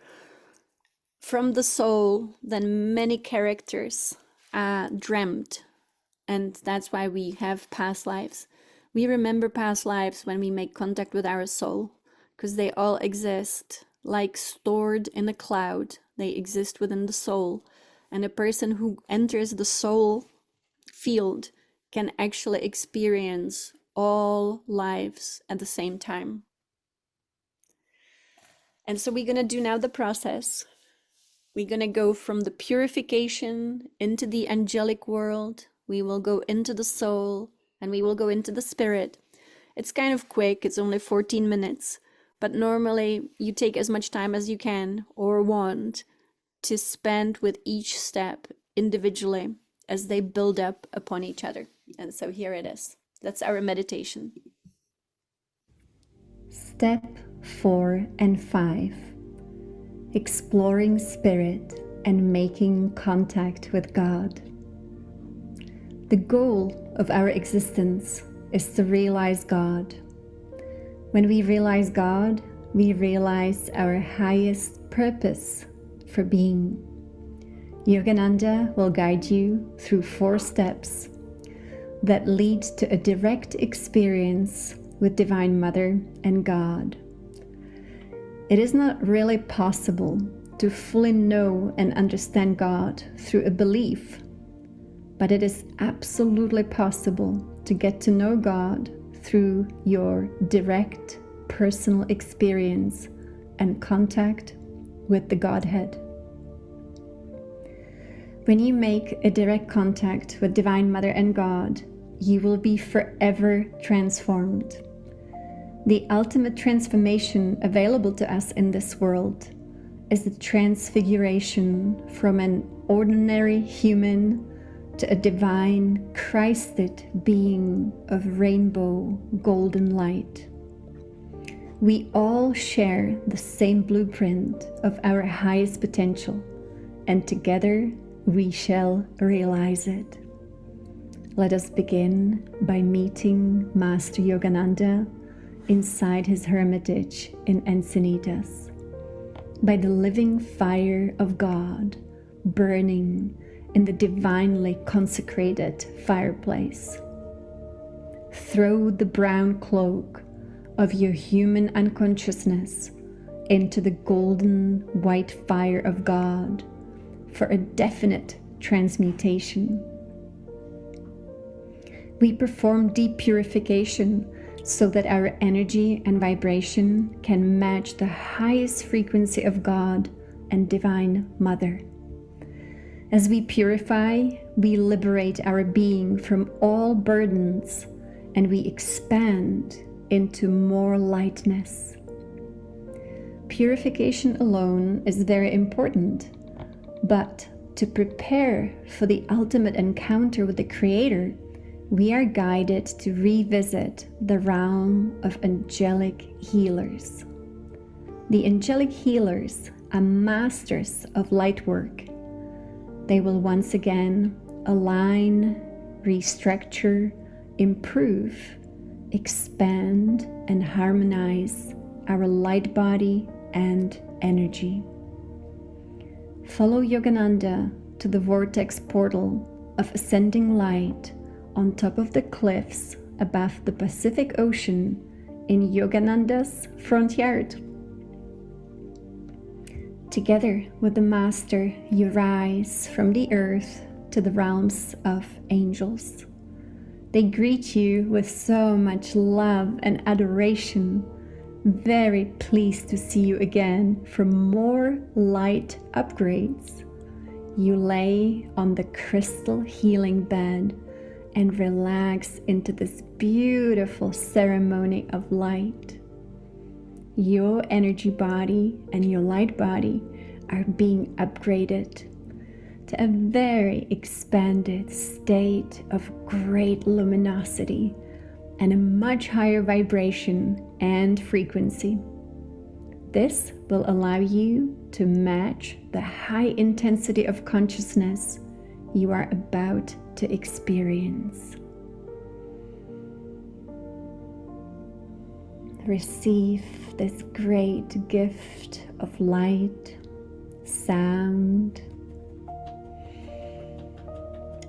from the soul, then many characters are dreamt, and that's why we have past lives. We remember past lives when we make contact with our soul, because they all exist like stored in a cloud. They exist within the soul, and a person who enters the soul field can actually experience all lives at the same time. And so we're going to do now the process. We're going to go from the purification into the angelic world. We will go into the soul, and we will go into the spirit. It's kind of quick. It's only 14 minutes. But normally you take as much time as you can or want to spend with each step individually as they build up upon each other. And so here it is. That's our meditation. Step 4 and 5. Exploring spirit and making contact with God. The goal of our existence is to realize God. When we realize God, we realize our highest purpose for being. Yogananda will guide you through 4 steps that lead to a direct experience with Divine Mother and God. It is not really possible to fully know and understand God through a belief, but it is absolutely possible to get to know God through your direct personal experience and contact with the Godhead. When you make a direct contact with Divine Mother and God, you will be forever transformed. The ultimate transformation available to us in this world is the transfiguration from an ordinary human to a divine, Christed being of rainbow golden light. We all share the same blueprint of our highest potential, and together we shall realize it. Let us begin by meeting Master Yogananda inside his hermitage in Encinitas, by the living fire of God burning in the divinely consecrated fireplace. Throw the brown cloak of your human unconsciousness into the golden white fire of God for a definite transmutation. We perform deep purification so that our energy and vibration can match the highest frequency of God and Divine Mother. As we purify, we liberate our being from all burdens and we expand into more lightness. Purification alone is very important, but to prepare for the ultimate encounter with the Creator, we are guided to revisit the realm of angelic healers. The angelic healers are masters of light work. They will once again align, restructure, improve, expand, and harmonize our light body and energy. Follow Yogananda to the vortex portal of ascending light on top of the cliffs above the Pacific Ocean in Yogananda's front yard. Together with the Master, you rise from the earth to the realms of angels. They greet you with so much love and adoration. Very pleased to see you again for more light upgrades. You lay on the crystal healing bed and relax into this beautiful ceremony of light. Your energy body and your light body are being upgraded to a very expanded state of great luminosity and a much higher vibration and frequency. This will allow you to match the high intensity of consciousness you are about to experience. Receive this great gift of light, sound,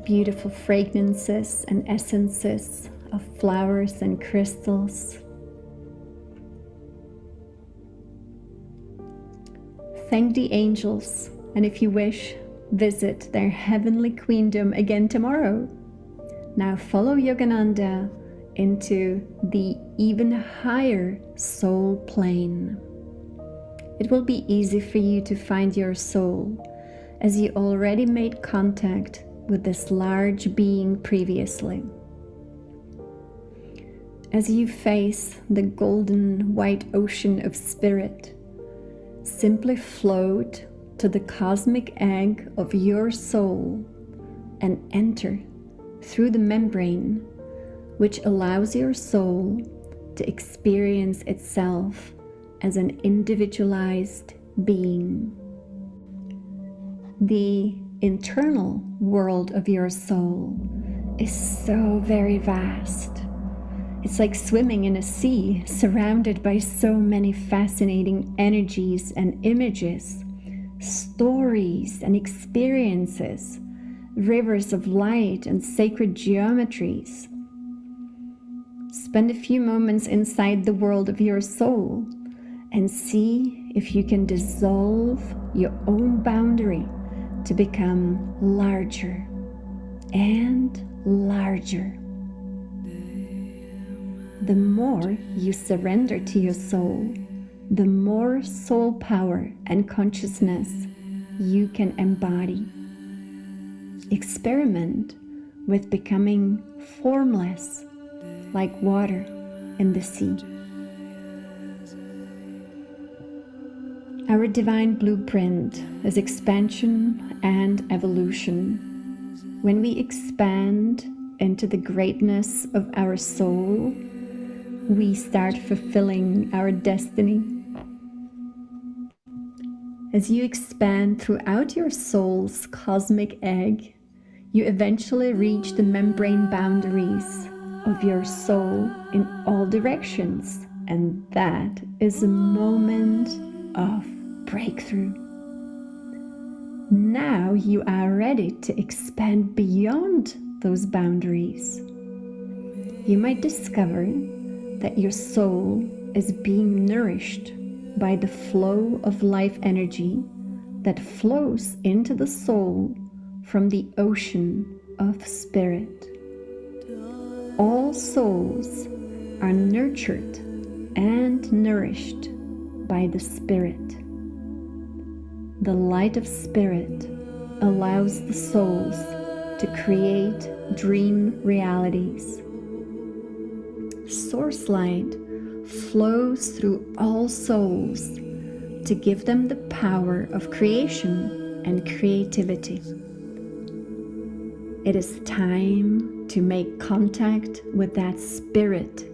beautiful fragrances and essences of flowers and crystals. Thank the angels, and if you wish, visit their heavenly queendom again tomorrow. Now follow Yogananda into the even higher soul plane. It will be easy for you to find your soul, as you already made contact with this large being previously. As you face the golden white ocean of spirit, simply float to the cosmic egg of your soul and enter through the membrane, which allows your soul to experience itself as an individualized being. The internal world of your soul is so very vast. It's like swimming in a sea surrounded by so many fascinating energies and images, stories and experiences, rivers of light and sacred geometries. Spend a few moments inside the world of your soul and see if you can dissolve your own boundary to become larger and larger. The more you surrender to your soul, the more soul power and consciousness you can embody. Experiment with becoming formless, like water in the sea. Our divine blueprint is expansion and evolution. When we expand into the greatness of our soul, we start fulfilling our destiny. As you expand throughout your soul's cosmic egg, you eventually reach the membrane boundaries of your soul in all directions, and that is a moment of breakthrough. Now you are ready to expand beyond those boundaries. You might discover that your soul is being nourished by the flow of life energy that flows into the soul from the ocean of spirit. All souls are nurtured and nourished by the Spirit. The light of Spirit allows the souls to create dream realities. Source light flows through all souls to give them the power of creation and creativity. It is time to make contact with that Spirit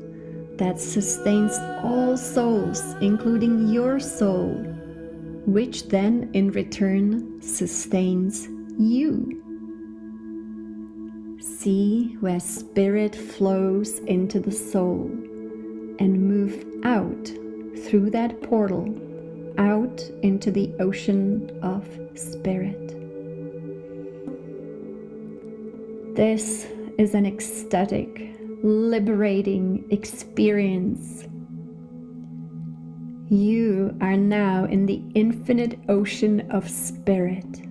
that sustains all souls, including your soul, which then in return sustains you. See where Spirit flows into the soul and move out through that portal, out into the ocean of Spirit. This is an ecstatic, liberating experience. You are now in the infinite ocean of Spirit.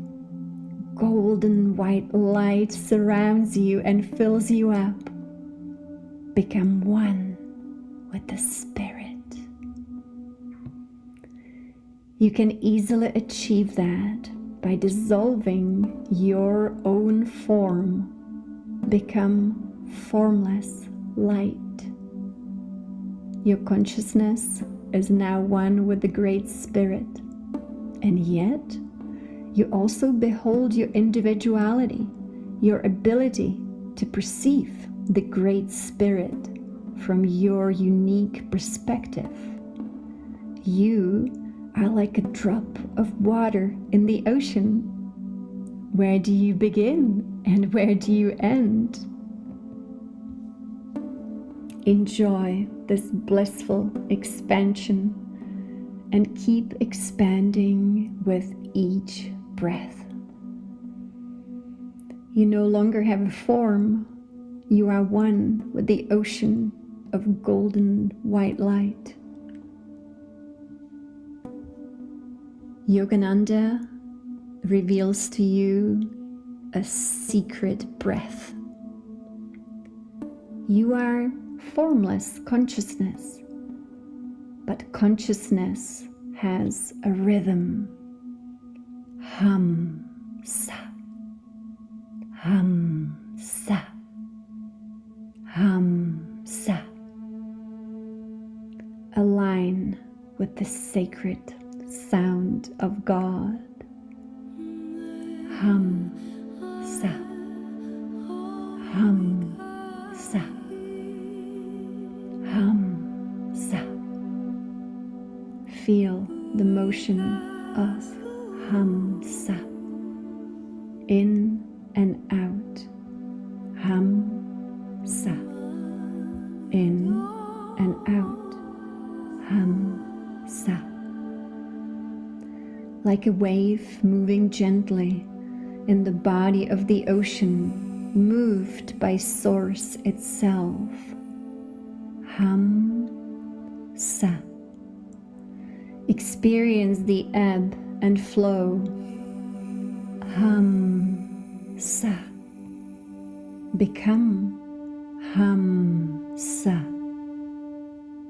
Golden white light surrounds you and fills you up. Become one with the Spirit. You can easily achieve that by dissolving your own form. Become formless light. Your consciousness is now one with the Great Spirit, and yet you also behold your individuality, your ability to perceive the Great Spirit from your unique perspective. You are like a drop of water in the ocean. Where do you begin and where do you end? Enjoy this blissful expansion and keep expanding with each breath. You no longer have a form. You are one with the ocean of golden white light. Yogananda reveals to you a secret breath. You are formless consciousness, but consciousness has a rhythm. Hum, sa, hum, sa, hum, sa. Align with the sacred sound of God. Hum, sa, hum, sa, hum, sa. Feel the motion of hum, sa. In and out. Hum, sa. In and out. Hum, sa. Like a wave moving gently in the body of the ocean, moved by Source itself. Hum, sa. Experience the ebb and flow. Hum, sa. Become hum, sa.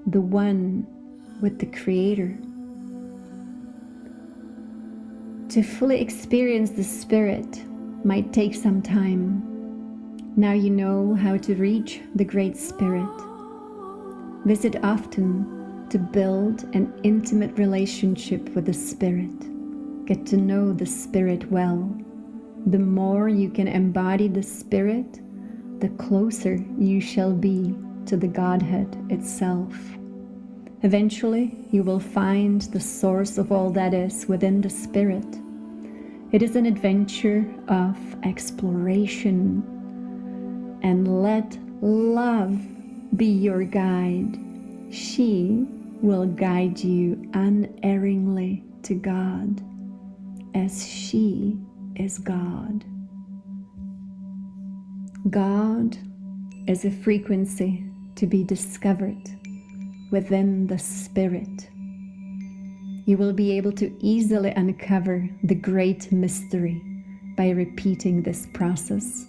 The one with the Creator. To fully experience the Spirit might take some time. Now you know how to reach the Great Spirit. Visit often to build an intimate relationship with the Spirit. Get to know the Spirit well. The more you can embody the Spirit, the closer you shall be to the Godhead itself. Eventually, you will find the source of all that is within the Spirit. It is an adventure of exploration, and let love be your guide. She will guide you unerringly to God, as she is God. God is a frequency to be discovered within the Spirit. You will be able to easily uncover the great mystery by repeating this process.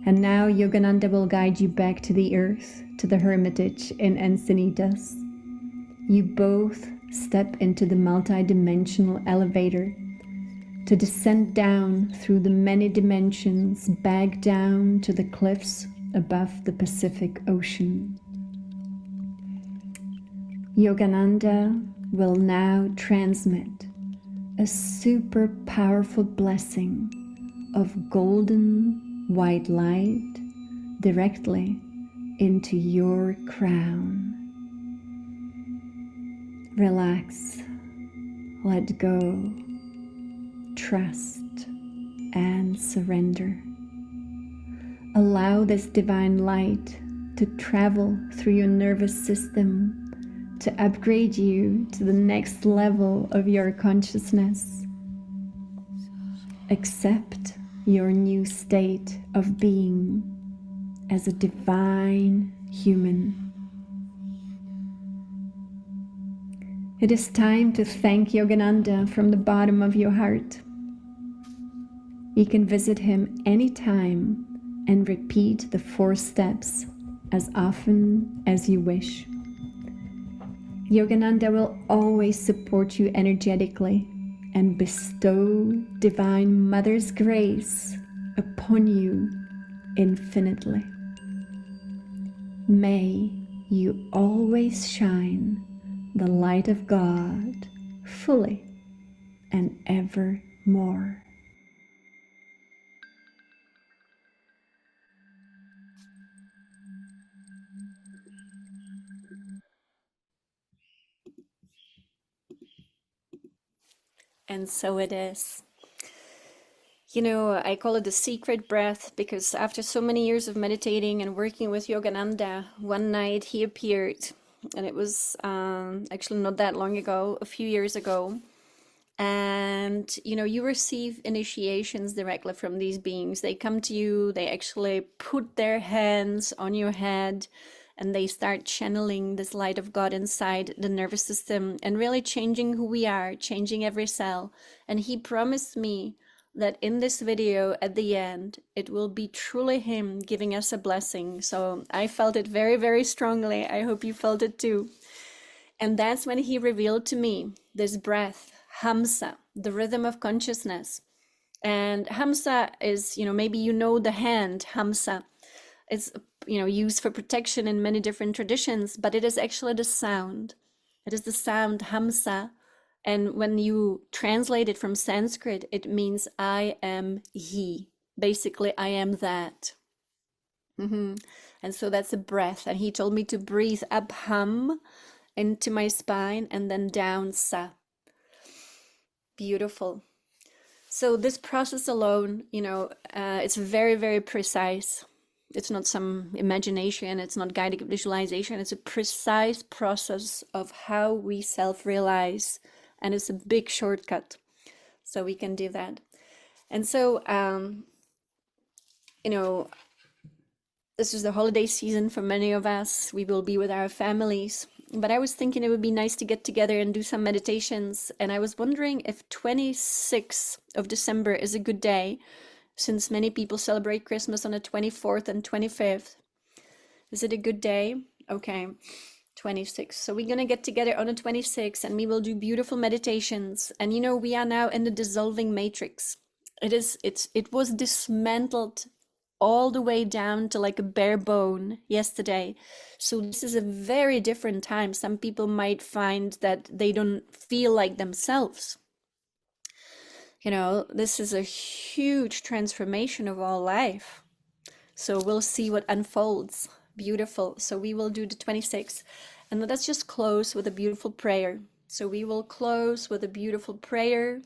And now Yogananda will guide you back to the earth, to the hermitage in Encinitas. You both step into the multi-dimensional elevator to descend down through the many dimensions, back down to the cliffs above the Pacific Ocean. Yogananda will now transmit a super powerful blessing of golden white light directly into your crown. Relax, let go, trust, and surrender. Allow this divine light to travel through your nervous system to upgrade you to the next level of your consciousness. Accept your new state of being as a divine human. It is time to thank Yogananda from the bottom of your heart. You can visit him anytime and repeat the 4 steps as often as you wish. Yogananda will always support you energetically and bestow Divine Mother's grace upon you infinitely. May you always shine the light of God fully and evermore. And so it is. You know, I call it the secret breath because after so many years of meditating and working with Yogananda, one night he appeared, and it was actually not that long ago, a few years ago. And you know, you receive initiations directly from these beings. They come to you, they actually put their hands on your head, and they start channeling this light of God inside the nervous system and really changing who we are, changing every cell. And he promised me that in this video at the end, it will be truly him giving us a blessing. So I felt it very, very strongly. I hope you felt it too. And that's when he revealed to me this breath, Hamsa, the rhythm of consciousness. And Hamsa is, you know, maybe you know the hand, Hamsa. It's, you know, used for protection in many different traditions, but it is actually the sound. It is the sound Hamsa. And when you translate it from Sanskrit, it means I am he. Basically, I am that. And so that's a breath. And he told me to breathe up Ham into my spine and then down Sa. Beautiful. So this process alone, you know, it's very, very precise. It's not some imagination, it's not guided visualization, it's a precise process of how we self-realize, and it's a big shortcut. So we can do that. And so, you know, this is the holiday season for many of us. We will be with our families. But I was thinking it would be nice to get together and do some meditations. And I was wondering if 26th of December is a good day, since many people celebrate Christmas on the 24th and 25th. Is it a good day? Okay, 26th. So we're going to get together on the 26th and we will do beautiful meditations. And you know, we are now in the dissolving matrix. It was dismantled all the way down to like a bare bone yesterday. So this is a very different time. Some people might find that they don't feel like themselves. You know, this is a huge transformation of all life. So we'll see what unfolds. Beautiful. So we will do the 26th. And let's just close with a beautiful prayer. So we will close with a beautiful prayer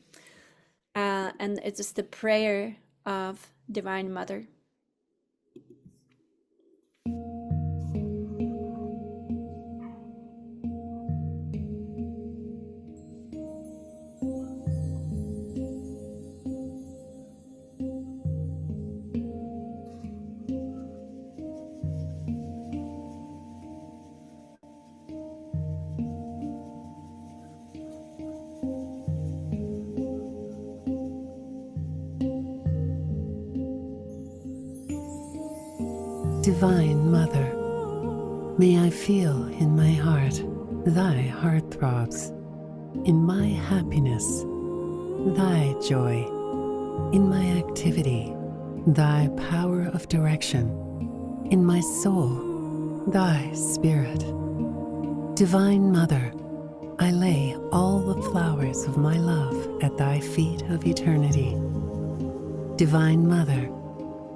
and it is the prayer of Divine Mother. Divine Mother, may I feel in my heart thy heartthrobs, in my happiness thy joy, in my activity thy power of direction, in my soul thy spirit. Divine Mother, I lay all the flowers of my love at thy feet of eternity. Divine Mother,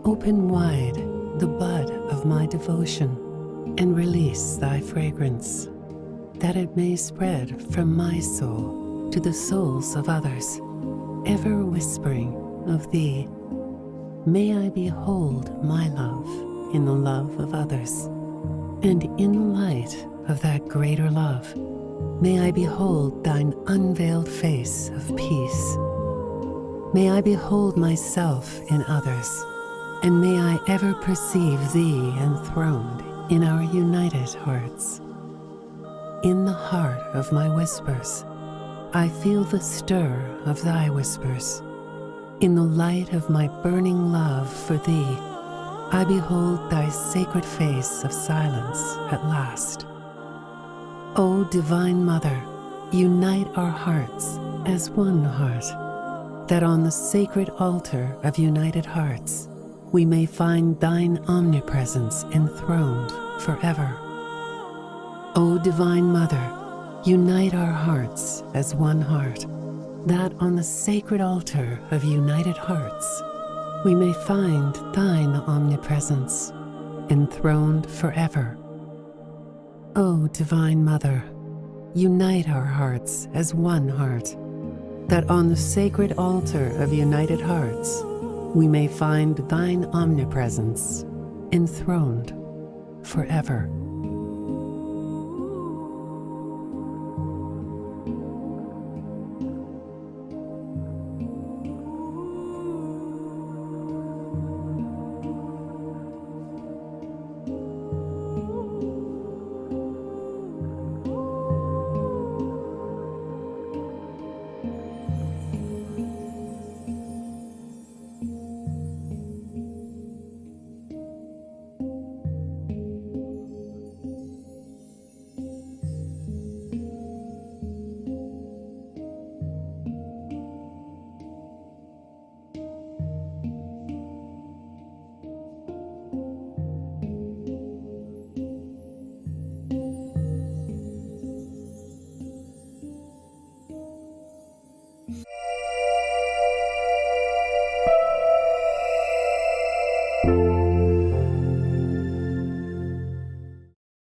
open wide the bud of my devotion and release thy fragrance, that it may spread from my soul to the souls of others, ever whispering of thee. May I behold my love in the love of others, and in the light of that greater love, may I behold thine unveiled face of peace. May I behold myself in others, and may I ever perceive thee enthroned in our united hearts. In the heart of my whispers, I feel the stir of thy whispers. In the light of my burning love for thee, I behold thy sacred face of silence at last. O Divine Mother, unite our hearts as one heart, that on the sacred altar of united hearts, we may find thine omnipresence enthroned forever. O Divine Mother, unite our hearts as one heart, that on the sacred altar of united hearts, we may find thine omnipresence enthroned forever. O Divine Mother, unite our hearts as one heart, that on the sacred altar of united hearts, we may find thine omnipresence enthroned forever.